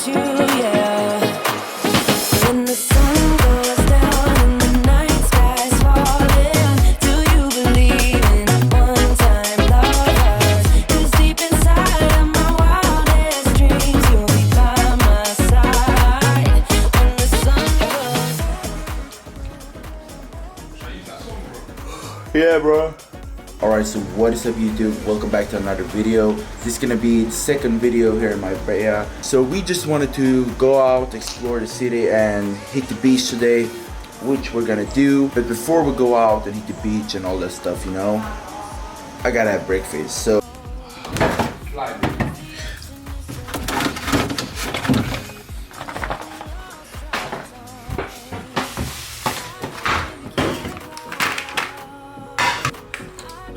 without you, yeah. When the sun goes down and the night sky's falling, do you believe in one-time lovers? 'Cause deep inside of my wildest dreams, you'll be by my side when the sun goes down. Yeah, bro. Alright, so what is up YouTube? Welcome back to another video. This is gonna be the second video here in Marbella. So we just wanted to go out, explore the city and hit the beach today, which we're gonna do. But before we go out and hit the beach and all that stuff, you know, I gotta have breakfast. So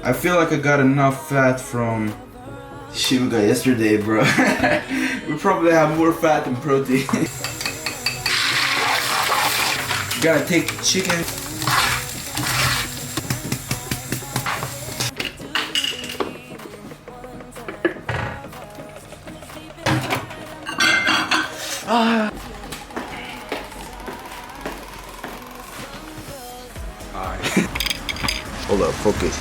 I feel like I got enough fat from the shit we got yesterday, bro. We probably have more fat than protein. Gotta take the chicken. Hold up, focus,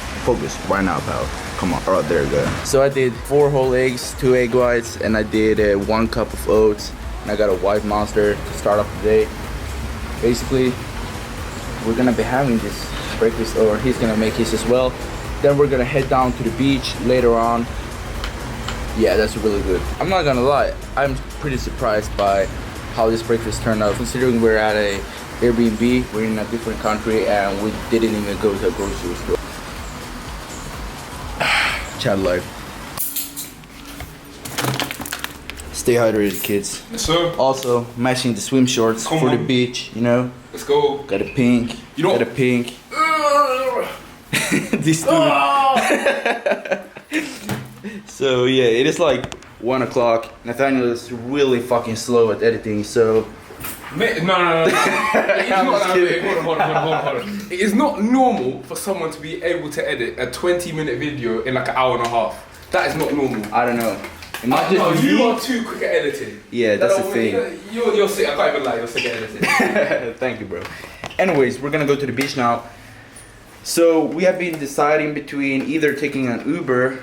right now, pal. Come on, alright, there we go. So I did 4 whole eggs, 2 egg whites, and I did 1 cup of oats, and I got a white monster to start off the day. Basically, we're gonna be having this breakfast, or he's gonna make his as well. Then we're gonna head down to the beach later on. Yeah, that's really good. I'm not gonna lie, I'm pretty surprised by how this breakfast turned out, considering we're at a Airbnb, we're in a different country, and we didn't even go to a grocery store. Chat life. Stay hydrated, kids. Yes, sir. Also, matching the swim shorts for the beach, you know? Let's go. Got a pink. You know, got a pink. These two. So, yeah, it is like 1 o'clock. Nathaniel is really fucking slow at editing, so. No. It's not that way. Hold on. It is not normal for someone to be able to edit a 20-minute video in like an hour and a half. That is not normal. I don't know. Imagine no, you are too quick at editing. Yeah, that's the thing. You're sick. I can't even lie. You're sick at editing. Thank you, bro. Anyways, we're gonna go to the beach now. So we have been deciding between either taking an Uber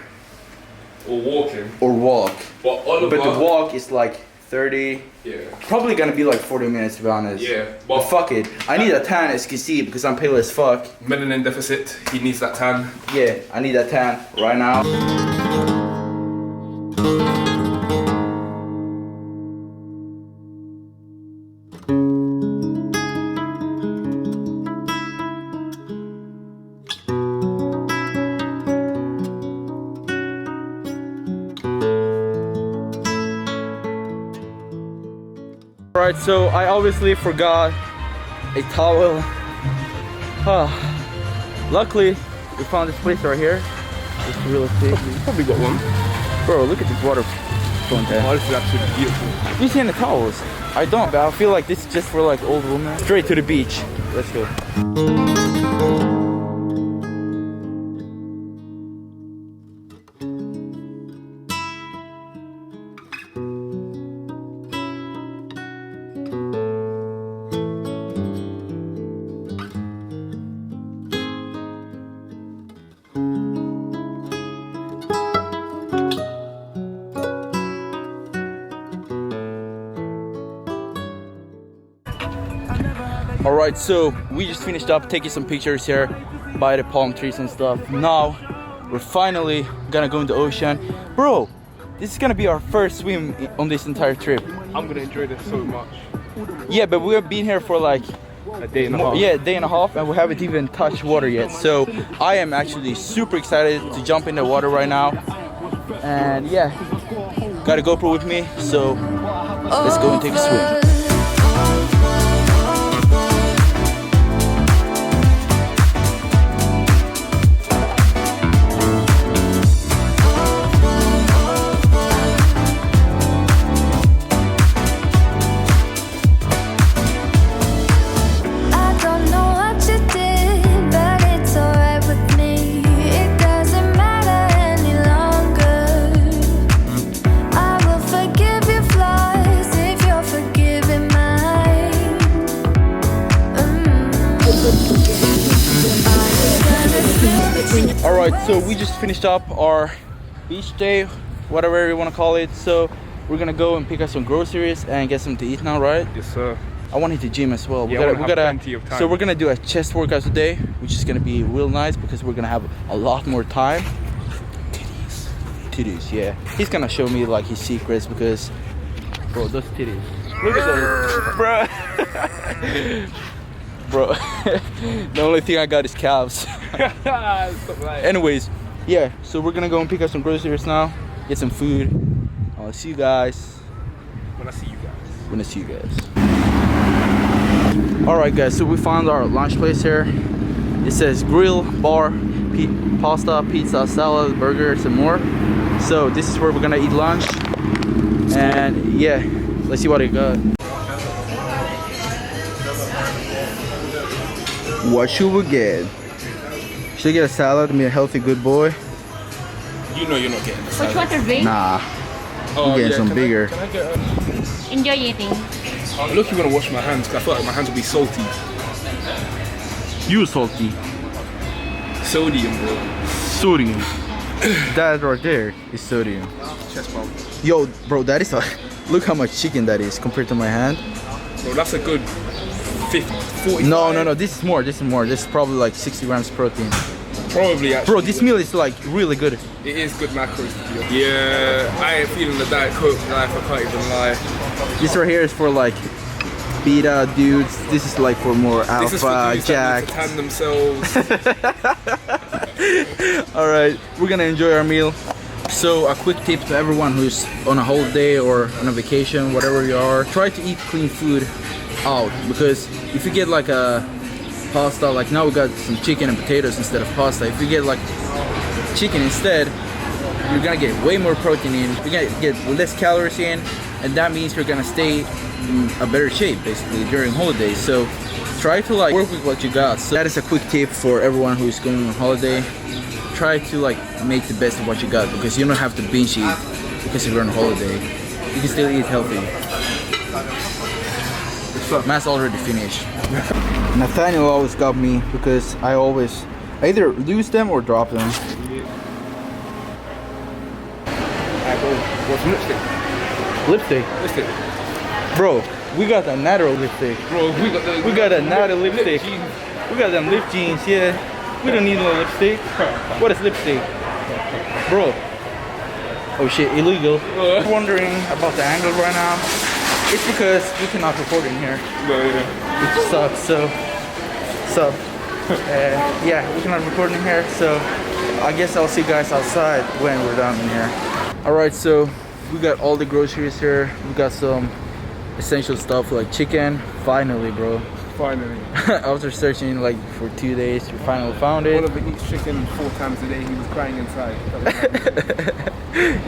or walking or walk. But the walk is like 30. Yeah. Probably gonna be like 40 minutes to be honest. Yeah. But fuck it. I need a tan, as you can see, because I'm pale as fuck. Melanin deficit. He needs that tan. Yeah, I need that tan right now. Alright, so I obviously forgot a towel. Luckily, we found this place right here. It's really big. Probably got one. Bro, look at this water fountain. Oh, this is absolutely beautiful. You see any towels? I don't, but I feel like this is just for like old women. Straight to the beach. Let's go. Alright, so we just finished up taking some pictures here by the palm trees and stuff. Now we're finally gonna go in the ocean. Bro, this is gonna be our first swim on this entire trip. I'm gonna enjoy this so much. Yeah, but we have been here for like a day and a half. Yeah, a day and a half, and we haven't even touched water yet. So I am actually super excited to jump in the water right now. And yeah, got a GoPro with me, so let's go and take a swim. If So we just finished up our beach day, whatever you want to call it. So we're gonna go and pick up some groceries and get something to eat now, right? Yes, sir. I want to hit the gym as well. Yeah, we gotta plenty of time. So we're gonna do a chest workout today, which is gonna be real nice because we're gonna have a lot more time. Titties, yeah. He's gonna show me like his secrets because, bro, those titties. Look at those, bro. Bro, the only thing I got is calves. Anyways, yeah. So we're gonna go and pick up some groceries now, get some food. I'll see you guys When I see you guys. when I see you guys. All right, guys. So we found our lunch place here. It says grill, bar, pasta, pizza, salad, burgers, and more. So this is where we're gonna eat lunch. And yeah, let's see what it got. What should we get? Should I get a salad and be a healthy good boy? You know you're not getting this. Which one to drink? Nah, we're getting some bigger. Can I get Enjoy eating. I'm lucky when I wash my hands because I feel like my hands will be salty. You salty. Sodium, bro. Sodium. That right there is sodium. Chest bump. Yo, bro, that is a look how much chicken that is compared to my hand. Bro, that's a good 50, 40. No. This is more. This is probably like 60 grams protein. Probably actually. Bro, this meal is like really good. It is good macros to be honest. Yeah, I ain't feeling the Diet Coke life, I can't even lie. This right here is for like beta dudes. This is like for more This is for alpha, dudes that jack. need to tan themselves. All right, we're gonna enjoy our meal. So a quick tip to everyone who's on a holiday or on a vacation, whatever you are, try to eat clean food out, because if you get like a pasta, like now we got some chicken and potatoes instead of pasta. If you get like chicken instead, you're gonna get way more protein in, you're gonna get less calories in, and that means you're gonna stay in a better shape basically during holidays. So try to like work with what you got. So that is a quick tip for everyone who's going on holiday. Try to like make the best of what you got, because you don't have to binge eat because you're on holiday. You can still eat healthy. Matt's already finished. Nathaniel always got me because I either lose them or drop them. What's lipstick? Lipstick? Lipstick. Bro, we got a natural lipstick. Bro, We got a natural lip lipstick. jeans. We got them lip jeans, yeah. We don't need no lipstick. What is lipstick? Bro. Oh shit, illegal. Wondering about the angle right now. It's because we cannot record in here. Yeah. Which sucks, so yeah, we cannot record in here, so I guess I'll see you guys outside when we're done in here. Alright, so we got all the groceries here. We got some essential stuff like chicken. Finally, bro. Finally. After searching like for 2 days, we finally found it. Oliver eats chicken 4 times a day, he was crying inside.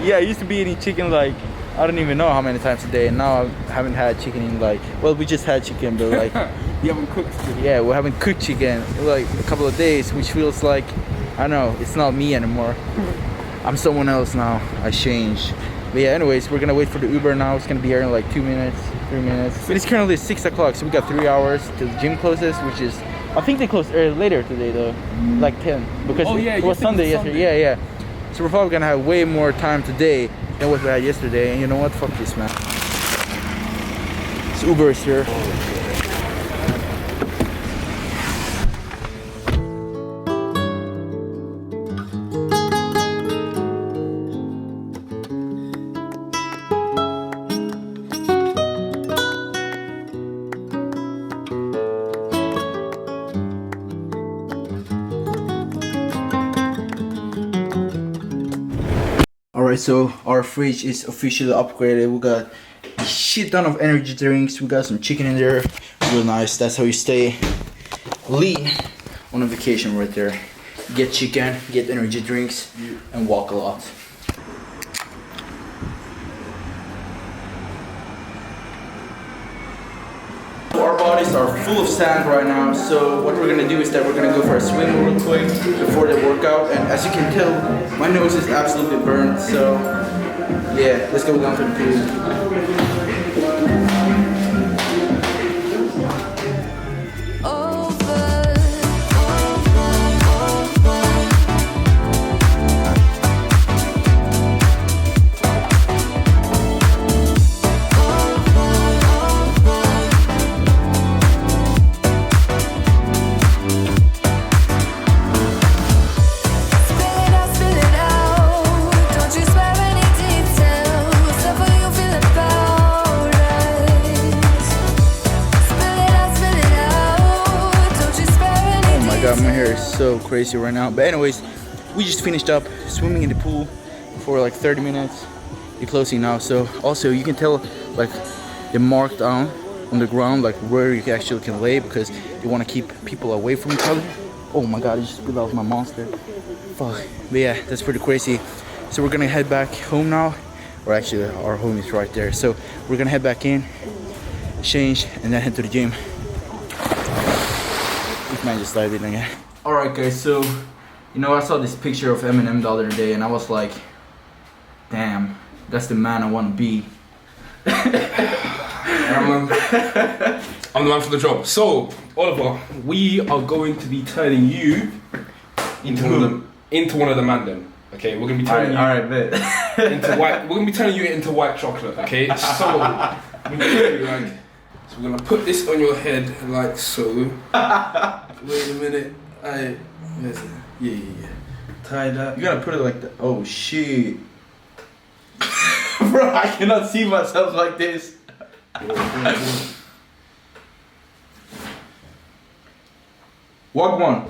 Yeah, I used to be eating chicken like, I don't even know how many times a day, and now I haven't had chicken in like, well, we just had chicken, but like, You haven't cooked chicken. yeah, we haven't cooked chicken in like a couple of days, which feels like, I don't know, it's not me anymore. I'm someone else now. I changed. But yeah, anyways, we're gonna wait for the Uber now. It's gonna be here in like 2 minutes, 3 minutes. But it's currently 6 o'clock, so we got 3 hours till the gym closes, which is, I think they closed later today though, like 10, because Oh, yeah, it was Sunday yesterday. yesterday. Yeah. So we're probably gonna have way more time today than what we had yesterday. And you know what? Fuck this, man. It's Uber is here. Alright, so our fridge is officially upgraded. We got a shit ton of energy drinks. We got some chicken in there. Real nice. That's how you stay lean on a vacation right there. Get chicken, get energy drinks, and walk a lot. Our bodies are full of sand right now, so what we're gonna do is that we're gonna go for a swim real quick before the workout. And as you can tell, my nose is absolutely burned, so yeah, let's go down to the pool. weather is so crazy right now. But anyways, we just finished up swimming in the pool for like 30 minutes. You're closing now, so also you can tell like they marked down on the ground like where you actually can lay because they want to keep people away from each other. Oh my god, I just spilled out my monster. Fuck. But yeah, that's pretty crazy. So we're gonna head back home now, or actually our home is right there. So we're gonna head back in, change, and then head to the gym. This man just dived in again. Alright guys, so you know I saw this picture of Eminem the other day and I was like, damn, that's the man I want to be. I'm the man for the job. So, Oliver, we are going to be turning you into one of the man them. Okay, we're gonna be turning into white. We're gonna be turning you into white chocolate. Okay, so we're gonna put this on your head like so. Wait a minute. Yeah. Tie that. You gotta put it like that. Oh shit. Bro, I cannot see myself like this. Walk one.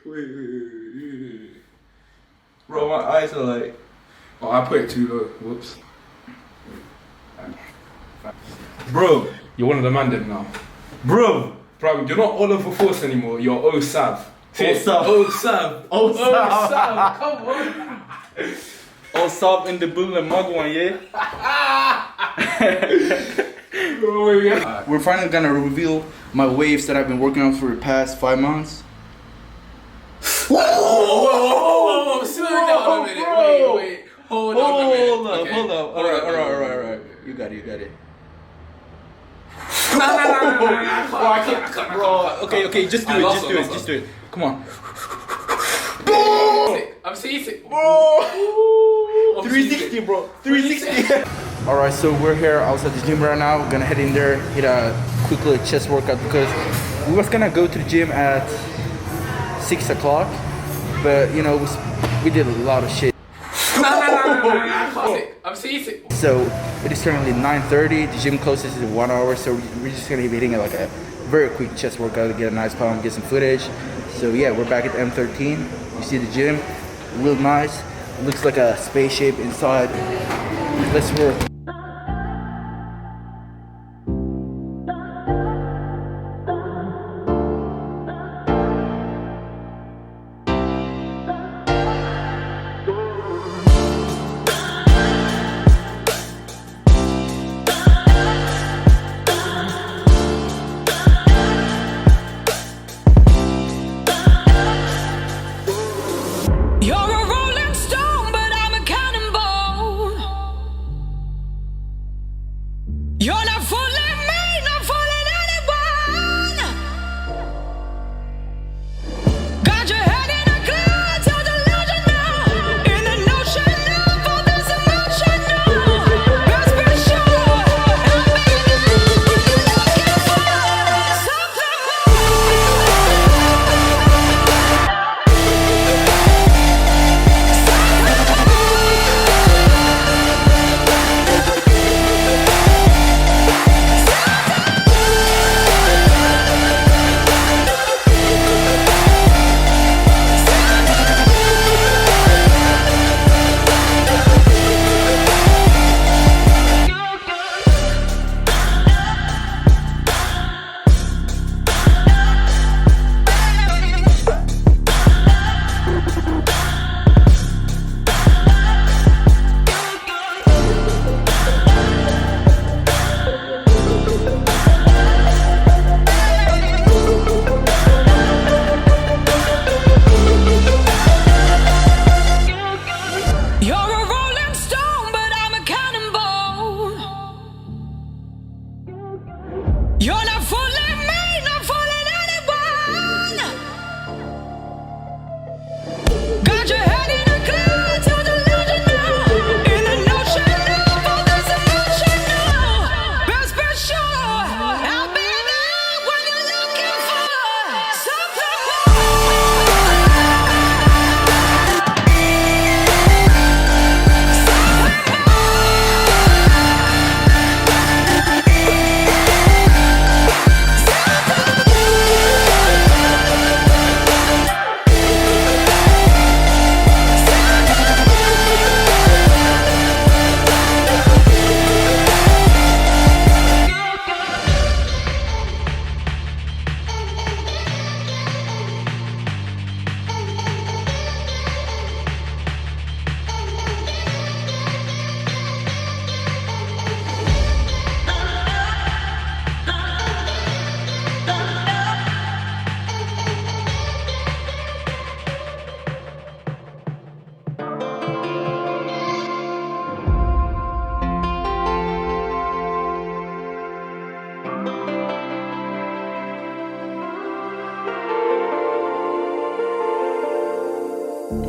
Wait. Bro, my eyes are like. Oh, I put it too low. Whoops. Bro. You're one of the man them now. Bro, you're not Oliver Forslin anymore. You're O-Sav. O-Sav. O-Sav. O-Sav. Come on. O-Sav in the building, mug one, yeah? We're finally gonna reveal my waves that I've been working on for the past 5 months. Whoa. Slow down a minute. Wait. Hold on. Hold up. Alright. You got it. No. I can't. Bro, okay, just do it. Come on. I'm seasick. Bro! 360, bro. 360. Alright, so we're here outside the gym right now. We're gonna head in there, hit a quick little chest workout because we was gonna go to the gym at 6 o'clock, but you know, we did a lot of shit. I'm seasick. So it is currently 9:30. The gym closes in 1 hour, so we're just gonna be hitting like a very quick chest workout to get a nice pump, get some footage. So yeah, we're back at M13. You see the gym, real nice. It looks like a spaceship inside. Let's work. You're a rolling stone, but I'm a cannonball.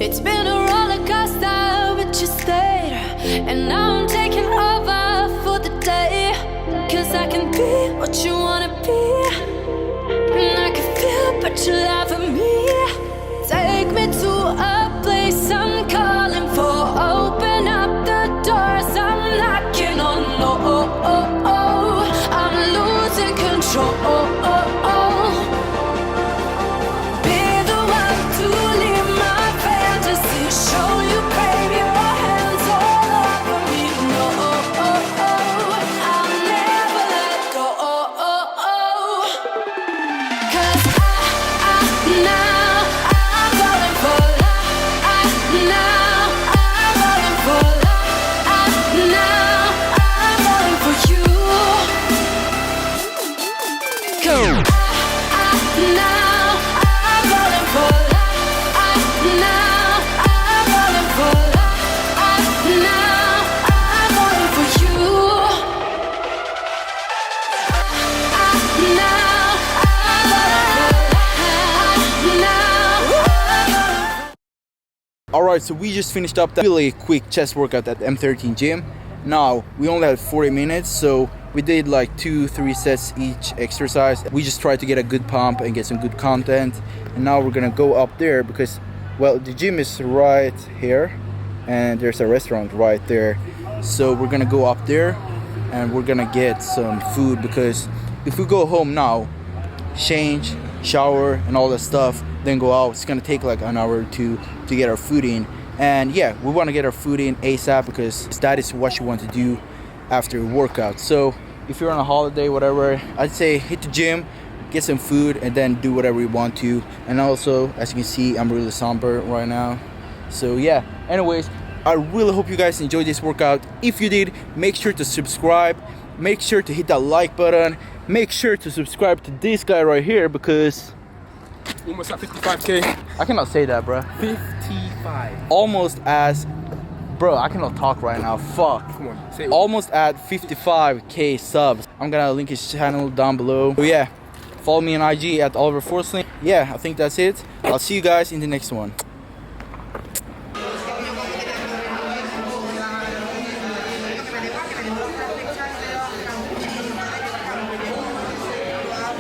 It's been a roller coaster, but you stayed. And now I'm taking over for the day. Cause I can be what you wanna be. And I can feel but you love me. Take me to a place I'm calling for. Open up the doors I'm knocking on. I'm losing control. Be the one to leave my fantasy. Show you, baby, your hands all over me. No, I'll never let go. Cause now I'm falling for love. Now I'm falling for love. Now I'm falling for you. Now I'm falling for love. Now I'm falling for love. Now I'm falling for you. Now I'm falling for love. Alright, so we just finished up that really quick chest workout at the M13 gym. Now, we only had 40 minutes, so we did like 2-3 sets each exercise. We just tried to get a good pump and get some good content. And now we're gonna go up there because, well, the gym is right here and there's a restaurant right there. So we're gonna go up there and we're gonna get some food, because if we go home now, change, shower and all that stuff, then go out, it's gonna take like an hour or two to get our food in. And yeah, we want to get our food in ASAP because that is what you want to do after a workout. So if you're on a holiday, whatever, I'd say hit the gym, get some food, and then do whatever you want to. And also, as you can see, I'm really somber right now. So yeah, anyways, I really hope you guys enjoyed this workout. If you did, make sure to subscribe, make sure to hit that like button, make sure to subscribe to this guy right here because Almost at 55k. I cannot say that, bro. 55. Almost as, bro, I cannot talk right now. Fuck. Come on, say it. Almost at 55k subs. I'm gonna link his channel down below. So yeah, follow me on IG at oliverforslin. Yeah, I think that's it. I'll see you guys in the next one.